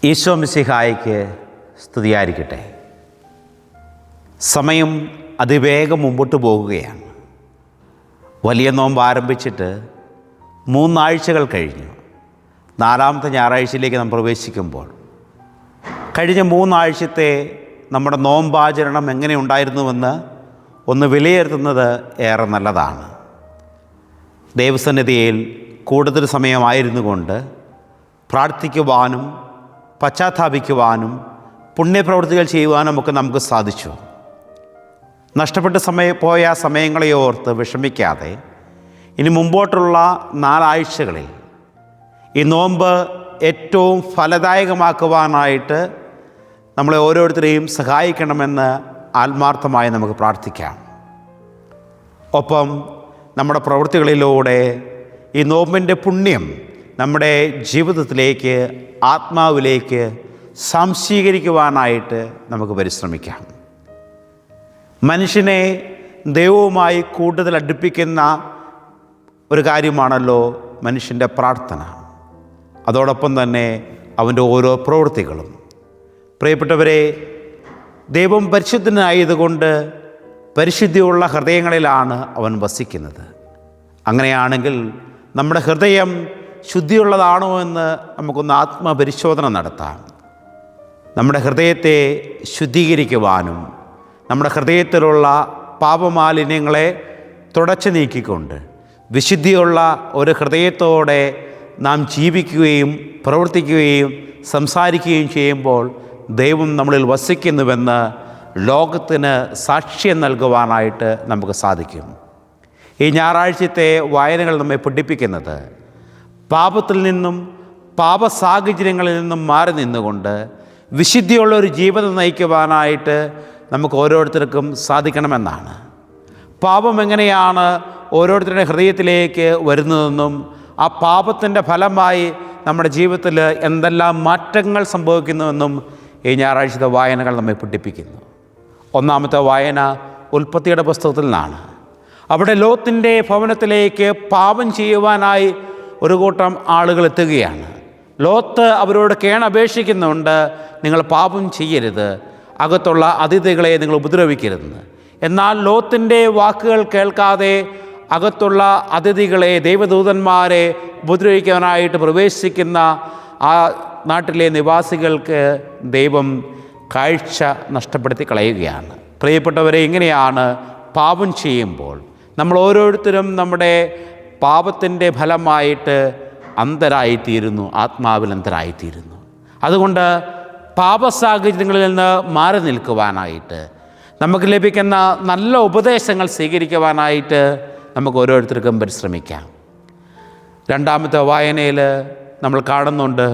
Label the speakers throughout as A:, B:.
A: ഈശോ മിശിഹായ്ക്ക് സ്തുതിയായിരിക്കട്ടെ. സമയം അതിവേഗം മുമ്പോട്ട് പോകുകയാണ്. വലിയ നോമ്പ് ആരംഭിച്ചിട്ട് 3 ആഴ്ചകൾ കഴിഞ്ഞു. 4ാമത്തെ ഞായറാഴ്ചയിലേക്ക് നാം പ്രവേശിക്കുമ്പോൾ കഴിഞ്ഞ 3 ആഴ്ചത്തെ നമ്മുടെ നോമ്പാചരണം എങ്ങനെയുണ്ടായിരുന്നുവെന്ന് ഒന്ന് വിലയിരുത്തുന്നത് ഏറെ നല്ലതാണ്. ദൈവസന്നിധിയിൽ കൂടുതൽ സമയമായിരുന്നു കൊണ്ട് പ്രാർത്ഥിക്കുവാനും പശ്ചാത്താപിക്കുവാനും പുണ്യപ്രവൃത്തികൾ ചെയ്യുവാനും ഒക്കെ നമുക്ക് സാധിച്ചു. നഷ്ടപ്പെട്ട് പോയ സമയങ്ങളെ ഓർത്ത് വിഷമിക്കാതെ ഇനി മുമ്പോട്ടുള്ള 4 ആഴ്ചകളിൽ ഈ നോമ്പ് ഏറ്റവും ഫലദായകമാക്കുവാനായിട്ട് നമ്മളെ ഓരോരുത്തരെയും സഹായിക്കണമെന്ന് ആത്മാർത്ഥമായി നമുക്ക് പ്രാർത്ഥിക്കാം. ഒപ്പം നമ്മുടെ പ്രവൃത്തികളിലൂടെ ഈ നോമ്പിൻ്റെ പുണ്യം നമ്മുടെ ജീവിതത്തിലേക്ക്, ആത്മാവിലേക്ക് സംശീകരിക്കുവാനായിട്ട് നമുക്ക് പരിശ്രമിക്കാം. മനുഷ്യനെ ദൈവവുമായി കൂടുതൽ അടുപ്പിക്കുന്ന ഒരു കാര്യമാണല്ലോ മനുഷ്യൻ്റെ പ്രാർത്ഥന. അതോടൊപ്പം തന്നെ അവൻ്റെ ഓരോ പ്രവൃത്തികളും. പ്രിയപ്പെട്ടവരെ, ദൈവം പരിശുദ്ധനായതുകൊണ്ട് പരിശുദ്ധിയുള്ള ഹൃദയങ്ങളിലാണ് അവൻ വസിക്കുന്നത്. അങ്ങനെയാണെങ്കിൽ നമ്മുടെ ഹൃദയം ശുദ്ധിയുള്ളതാണോ എന്ന് നമുക്കൊന്ന് ആത്മപരിശോധന നടത്താം. നമ്മുടെ ഹൃദയത്തെ ശുദ്ധീകരിക്കുവാനും നമ്മുടെ ഹൃദയത്തിലുള്ള പാപമാലിന്യങ്ങളെ തുടച്ചു നീക്കിക്കൊണ്ട് വിശുദ്ധിയുള്ള ഒരു ഹൃദയത്തോടെ നാം ജീവിക്കുകയും പ്രവർത്തിക്കുകയും സംസാരിക്കുകയും ചെയ്യുമ്പോൾ ദൈവം നമ്മളിൽ വസിക്കുന്നുവെന്ന് ലോകത്തിന് സാക്ഷ്യം നൽകുവാനായിട്ട് നമുക്ക് സാധിക്കും. ഈ ഞായറാഴ്ചത്തെ വായനകൾ നമ്മെ പഠിപ്പിക്കുന്നത് പാപത്തിൽ നിന്നും പാപസാഹചര്യങ്ങളിൽ നിന്നും മാറി നിന്നുകൊണ്ട് വിശുദ്ധിയുള്ള ഒരു ജീവിതം നയിക്കുവാനായിട്ട് നമുക്ക് ഓരോരുത്തർക്കും സാധിക്കണമെന്നാണ്. പാപം എങ്ങനെയാണ് ഓരോരുത്തരുടെ ഹൃദയത്തിലേക്ക് വരുന്നതെന്നും ആ പാപത്തിൻ്റെ ഫലമായി നമ്മുടെ ജീവിതത്തിൽ എന്തെല്ലാം മാറ്റങ്ങൾ സംഭവിക്കുന്നുവെന്നും ഈ ഞായറാഴ്ചത്തെ വായനകൾ നമ്മെ പഠിപ്പിക്കുന്നു. 1ാമത്തെ വായന ഉൽപ്പത്തിയുടെ പുസ്തകത്തിൽ നിന്നാണ്. അവിടെ ലോത്തിൻ്റെ ഭവനത്തിലേക്ക് പാപം ചെയ്യുവാനായി ഒരു കൂട്ടം ആളുകൾ എത്തുകയാണ്. ലോത്ത് അവരോട് കേണപേക്ഷിക്കുന്നുണ്ട്, നിങ്ങൾ പാപം ചെയ്യരുത്, അകത്തുള്ള അതിഥികളെ നിങ്ങൾ ഉപദ്രവിക്കരുതെന്ന്. എന്നാൽ ലോത്തിൻ്റെ വാക്കുകൾ കേൾക്കാതെ അകത്തുള്ള അതിഥികളെ, ദൈവദൂതന്മാരെ ഉപദ്രവിക്കാനായിട്ട് പ്രവേശിക്കുന്ന ആ നാട്ടിലെ നിവാസികൾക്ക് ദൈവം കാഴ്ച നഷ്ടപ്പെടുത്തി കളയുകയാണ്. പ്രിയപ്പെട്ടവരെ, ഇങ്ങനെയാണ് പാപം ചെയ്യുമ്പോൾ നമ്മൾ ഓരോരുത്തരും നമ്മുടെ പാപത്തിൻ്റെ ഫലമായിട്ട് അന്ധരായിത്തീരുന്നു, ആത്മാവിൽ അന്ധരായിത്തീരുന്നു. അതുകൊണ്ട് പാപസാഹചര്യങ്ങളിൽ നിന്ന് മാറി നിൽക്കുവാനായിട്ട്, നമുക്ക് ലഭിക്കുന്ന നല്ല ഉപദേശങ്ങൾ സ്വീകരിക്കുവാനായിട്ട് നമുക്ക് ഓരോരുത്തർക്കും പരിശ്രമിക്കാം. 2ാമത്തെ വായനയിൽ നമ്മൾ കാണുന്നുണ്ട്,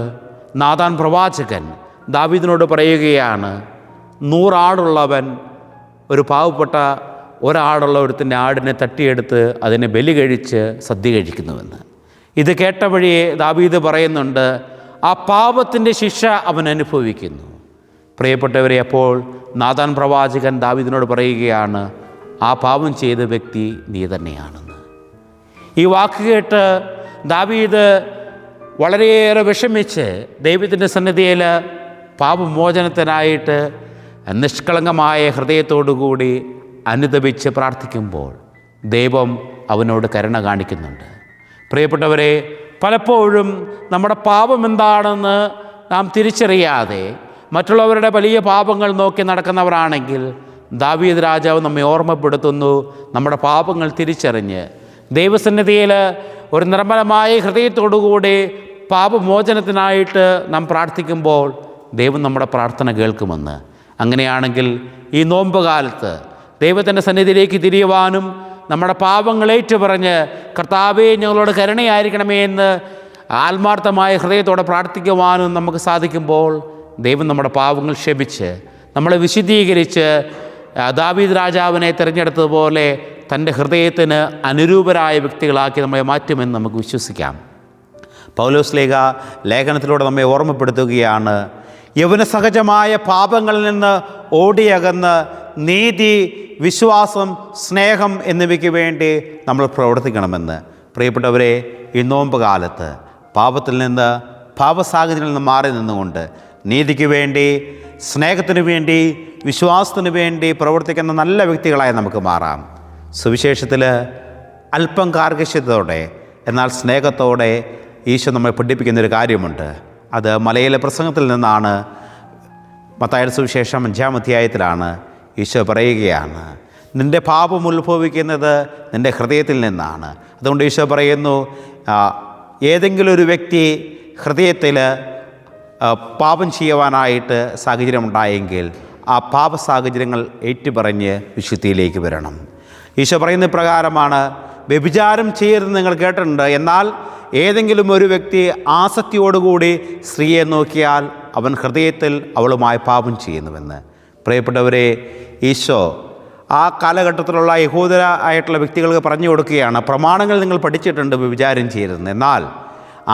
A: നാഥാൻ പ്രവാചകൻ ദാവീദിനോട് പറയുകയാണ്, 100 ആടുള്ളവൻ ഒരു പാവപ്പെട്ട ഒരാടുള്ള ഒരുത്തിൻ്റെ ആടിനെ തട്ടിയെടുത്ത് അതിനെ ബലി കഴിച്ച് സദ്യ കഴിക്കുന്നുവെന്ന്. ഇത് കേട്ട വഴിയെ ദാവീദ് പറയുന്നുണ്ട്, ആ പാപത്തിൻ്റെ ശിക്ഷ അവൻ അനുഭവിക്കുന്നു. പ്രിയപ്പെട്ടവരെ, അപ്പോൾ നാഥാൻ പ്രവാചകൻ ദാവീദിനോട് പറയുകയാണ്, ആ പാപം ചെയ്ത വ്യക്തി നീ തന്നെയാണെന്ന്. ഈ വാക്ക് കേട്ട് ദാവീദ് വളരെയേറെ വിഷമിച്ച് ദൈവത്തിൻ്റെ സന്നിധിയിൽ പാപമോചനത്തിനായിട്ട് നിഷ്കളങ്കമായ ഹൃദയത്തോടുകൂടി അനുതപിച്ച് പ്രാർത്ഥിക്കുമ്പോൾ ദൈവം അവനോട് കരുണ കാണിക്കുന്നുണ്ട്. പ്രിയപ്പെട്ടവരെ, പലപ്പോഴും നമ്മുടെ പാപം എന്താണെന്ന് നാം തിരിച്ചറിയാതെ മറ്റുള്ളവരുടെ വലിയ പാപങ്ങൾ നോക്കി നടക്കുന്നവരാണെങ്കിൽ ദാവീദ് രാജാവ് നമ്മെ ഓർമ്മപ്പെടുത്തുന്നു, നമ്മുടെ പാപങ്ങൾ തിരിച്ചറിഞ്ഞ് ദൈവസന്നിധിയിൽ ഒരു നിർമ്മലമായ ഹൃദയത്തോടുകൂടി പാപമോചനത്തിനായിട്ട് നാം പ്രാർത്ഥിക്കുമ്പോൾ ദൈവം നമ്മുടെ പ്രാർത്ഥന കേൾക്കുമെന്ന്. അങ്ങനെയാണെങ്കിൽ ഈ നോമ്പ് കാലത്ത് ദൈവത്തിൻ്റെ സന്നിധിയിലേക്ക് തിരിയുവാനും നമ്മുടെ പാപങ്ങൾ ഏറ്റുപറഞ്ഞ് കർത്താവേ ഞങ്ങളോട് കരുണയായിരിക്കണമേ എന്ന് ആത്മാർത്ഥമായ ഹൃദയത്തോടെ പ്രാർത്ഥിക്കുവാനും നമുക്ക് സാധിക്കുമ്പോൾ ദൈവം നമ്മുടെ പാപങ്ങൾ ക്ഷമിച്ച് നമ്മളെ വിശുദ്ധീകരിച്ച് ദാവീദ് രാജാവിനെ തിരഞ്ഞെടുത്തതുപോലെ തൻ്റെ ഹൃദയത്തിന് അനുരൂപരായ വ്യക്തികളാക്കി നമ്മളെ മാറ്റുമെന്ന് നമുക്ക് വിശ്വസിക്കാം. പൗലോസ് ലേഖനത്തിലൂടെ നമ്മെ ഓർമ്മപ്പെടുത്തുകയാണ്, യൗവന സഹജമായ പാപങ്ങളിൽ നിന്ന് ഓടിയകന്ന് നീതി, വിശ്വാസം, സ്നേഹം എന്നിവയ്ക്ക് വേണ്ടി നമ്മൾ പ്രവർത്തിക്കണമെന്ന്. പ്രിയപ്പെട്ടവരെ, ഈ നോമ്പ് കാലത്ത് പാപത്തിൽ നിന്ന് പാപസാഹചര്യങ്ങളിൽ നിന്ന് മാറി നിന്നുകൊണ്ട് നീതിക്ക് വേണ്ടി, സ്നേഹത്തിന് വേണ്ടി, വിശ്വാസത്തിന് വേണ്ടി പ്രവർത്തിക്കുന്ന നല്ല വ്യക്തികളായി നമുക്ക് മാറാം. സുവിശേഷത്തിൽ അല്പം കാർക്കശ്യത്തോടെ എന്നാൽ സ്നേഹത്തോടെ ഈശോ നമ്മെ പഠിപ്പിക്കുന്നൊരു കാര്യമുണ്ട്. അത് മലയിലെ പ്രസംഗത്തിൽ നിന്നാണ്. മത്തായിയുടെ സുവിശേഷം 5-ാം അധ്യായത്തിലാണ്. ഈശോ പറയുകയാണ്, നിൻ്റെ പാപം ഉത്ഭവിക്കുന്നത് നിൻ്റെ ഹൃദയത്തിൽ നിന്നാണ്. അതുകൊണ്ട് ഈശോ പറയുന്നു, ഏതെങ്കിലും ഒരു വ്യക്തി ഹൃദയത്തിൽ പാപം ചെയ്യുവാനായിട്ട് സാഹചര്യമുണ്ടായെങ്കിൽ ആ പാപ സാഹചര്യങ്ങൾ ഏറ്റുപറഞ്ഞ് വിശുദ്ധിയിലേക്ക് വരണം. ഈശോ പറയുന്ന പ്രകാരമാണ്, വ്യഭിചാരം ചെയ്യരുതെന്ന് നിങ്ങൾ കേട്ടിട്ടുണ്ട്, എന്നാൽ ഏതെങ്കിലും ഒരു വ്യക്തി ആസക്തിയോടുകൂടി സ്ത്രീയെ നോക്കിയാൽ അവൻ ഹൃദയത്തിൽ അവളുമായി പാപം ചെയ്യുന്നുവെന്ന്. പ്രിയപ്പെട്ടവരെ, ഈശോ ആ കാലഘട്ടത്തിലുള്ള യഹൂദരായിട്ടുള്ള വ്യക്തികൾക്ക് പറഞ്ഞു കൊടുക്കുകയാണ്, പ്രമാണങ്ങൾ നിങ്ങൾ പഠിച്ചിട്ടുണ്ട് വ്യഭിചാരം ചെയ്യരുതെന്ന്, എന്നാൽ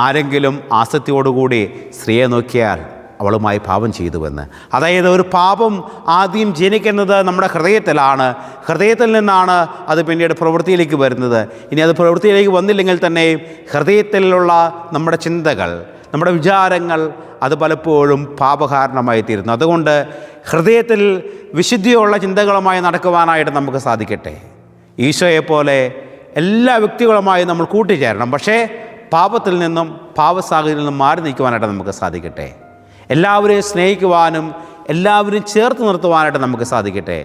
A: ആരെങ്കിലും ആസക്തിയോടുകൂടി സ്ത്രീയെ നോക്കിയാൽ അവളുമായി പാപം ചെയ്തുവെന്ന്. അതായത് ഒരു പാപം ആദ്യം ജനിക്കുന്നത് നമ്മുടെ ഹൃദയത്തിലാണ്. ഹൃദയത്തിൽ നിന്നാണ് അത് പിന്നീട് പ്രവൃത്തിയിലേക്ക് വരുന്നത്. ഇനി അത് പ്രവൃത്തിയിലേക്ക് വന്നില്ലെങ്കിൽ തന്നെ ഹൃദയത്തിലുള്ള നമ്മുടെ ചിന്തകൾ, നമ്മുടെ വിചാരങ്ങൾ അത് പലപ്പോഴും പാപകാരണമായി തീരുന്നു. അതുകൊണ്ട് ഹൃദയത്തിൽ വിശുദ്ധിയുള്ള ചിന്തകളുമായി നടക്കുവാനായിട്ട് നമുക്ക് സാധിക്കട്ടെ. ഈശോയെപ്പോലെ എല്ലാ വ്യക്തികളുമായി നമ്മൾ കൂട്ടിച്ചേരണം. പക്ഷേ പാപത്തിൽ നിന്നും പാപസാഹചര്യത്തിൽ നിന്നും മാറി നിൽക്കുവാനായിട്ട് നമുക്ക് സാധിക്കട്ടെ. എല്ലാവരെയും സ്നേഹിക്കുവാനും എല്ലാവരും ചേർത്ത് നിർത്തുവാനായിട്ട് നമുക്ക് സാധിക്കട്ടെ.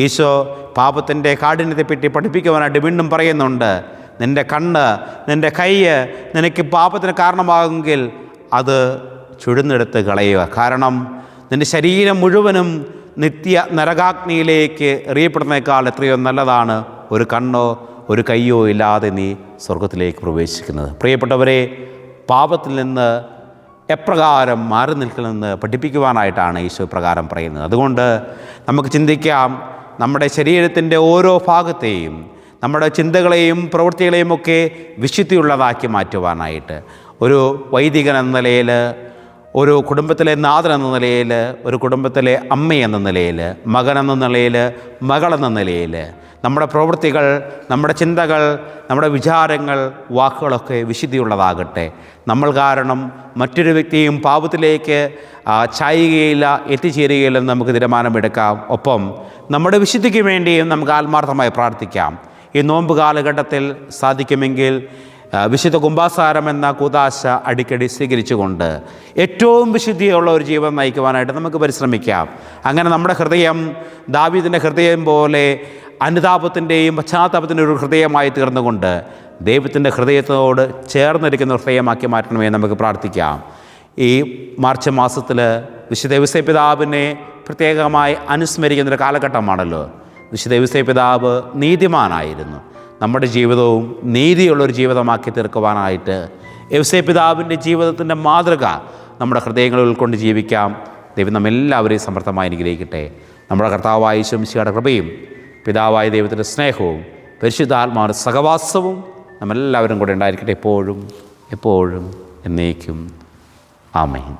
A: ഈശോ പാപത്തിൻ്റെ കാഠിന്യത്തെപ്പറ്റി പഠിപ്പിക്കുവാനായിട്ട് വീണ്ടും പറയുന്നുണ്ട്, നിൻ്റെ കണ്ണ്, നിൻ്റെ കൈ നിനക്ക് പാപത്തിന് കാരണമാകുമെങ്കിൽ അത് ചുഴുന്നെടുത്ത് കളയുക. കാരണം നിൻ്റെ ശരീരം മുഴുവനും നിത്യ നരകാഗ്നിയിലേക്ക് എറിയപ്പെടുന്നതിനേക്കാൾ എത്രയോ നല്ലതാണ് ഒരു കണ്ണോ ഒരു കയ്യോ ഇല്ലാതെ നീ സ്വർഗത്തിലേക്ക് പ്രവേശിക്കുന്നത്. പ്രിയപ്പെട്ടവരെ, പാപത്തിൽ നിന്ന് എപ്രകാരം മാറി നിൽക്കണമെന്ന് പഠിപ്പിക്കുവാനായിട്ടാണ് ഈശോ പ്രകാരം പറയുന്നത്. അതുകൊണ്ട് നമുക്ക് ചിന്തിക്കാം, നമ്മുടെ ശരീരത്തിൻ്റെ ഓരോ ഭാഗത്തെയും, നമ്മുടെ ചിന്തകളെയും പ്രവൃത്തികളെയും ഒക്കെ വിശുദ്ധിയുള്ളതാക്കി മാറ്റുവാനായിട്ട് ഒരു വൈദികൻ എന്ന നിലയിൽ, ഒരു കുടുംബത്തിലെ നാഥൻ എന്ന നിലയിൽ, ഒരു കുടുംബത്തിലെ അമ്മ എന്ന നിലയിൽ, മകൻ എന്ന നിലയിൽ, മകളെന്ന നിലയിൽ നമ്മുടെ പ്രവൃത്തികൾ, നമ്മുടെ ചിന്തകൾ, നമ്മുടെ വിചാരങ്ങൾ, വാക്കുകളൊക്കെ വിശുദ്ധിയുള്ളതാകട്ടെ. നമ്മൾ കാരണം മറ്റൊരു വ്യക്തിയും പാപത്തിലേക്ക് ചായുകയില്ല, എത്തിച്ചേരുകയില്ലെന്ന് നമുക്ക് തീരുമാനമെടുക്കാം. ഒപ്പം നമ്മുടെ വിശുദ്ധിക്ക് വേണ്ടിയും നമുക്ക് ആത്മാർത്ഥമായി പ്രാർത്ഥിക്കാം. ഈ നോമ്പ് കാലഘട്ടത്തിൽ സാധിക്കുമെങ്കിൽ വിശുദ്ധ കുംഭാസാരം എന്ന കൂദാശ അടിക്കടി സ്വീകരിച്ചുകൊണ്ട് ഏറ്റവും വിശുദ്ധിയുള്ള ഒരു ജീവിതം നയിക്കുവാനായിട്ട് നമുക്ക് പരിശ്രമിക്കാം. അങ്ങനെ നമ്മുടെ ഹൃദയം ദാവീദിൻ്റെ ഹൃദയം പോലെ അനുതാപത്തിൻ്റെയും പശ്ചാത്താപത്തിൻ്റെ ഒരു ഹൃദയമായി തീർന്നുകൊണ്ട് ദൈവത്തിൻ്റെ ഹൃദയത്തോട് ചേർന്നിരിക്കുന്ന ഹൃദയമാക്കി മാറ്റണമേ നമുക്ക് പ്രാർത്ഥിക്കാം. ഈ മാർച്ച് മാസത്തിൽ വിശുദ്ധ ഔസേപ്പ് പിതാവിനെ പ്രത്യേകമായി അനുസ്മരിക്കുന്നൊരു കാലഘട്ടമാണല്ലോ. വിശുദ്ധ ഔസേപ്പ് പിതാവ് നീതിമാനായിരുന്നു. നമ്മുടെ ജീവിതവും നീതിയുള്ളൊരു ജീവിതമാക്കി തീർക്കുവാനായിട്ട് ഔസേപ്പ് പിതാവിൻ്റെ ജീവിതത്തിൻ്റെ മാതൃക നമ്മുടെ ഹൃദയങ്ങളിൽ ഉൾക്കൊണ്ട് ജീവിക്കാം. ദൈവം നമ്മെല്ലാവരെയും സമർത്ഥമായി അനുഗ്രഹിക്കട്ടെ. നമ്മുടെ കർത്താവായ യേശു മിശിഹായുടെ കൃപയും പിതാവായ ദൈവത്തിൻ്റെ സ്നേഹവും പരിശുദ്ധാത്മാവിൻ്റെ സഹവാസവും നമ്മളെല്ലാവരും കൂടെ ഉണ്ടായിരിക്കട്ടെ, എപ്പോഴും എപ്പോഴും എന്നേക്കും. ആമേൻ.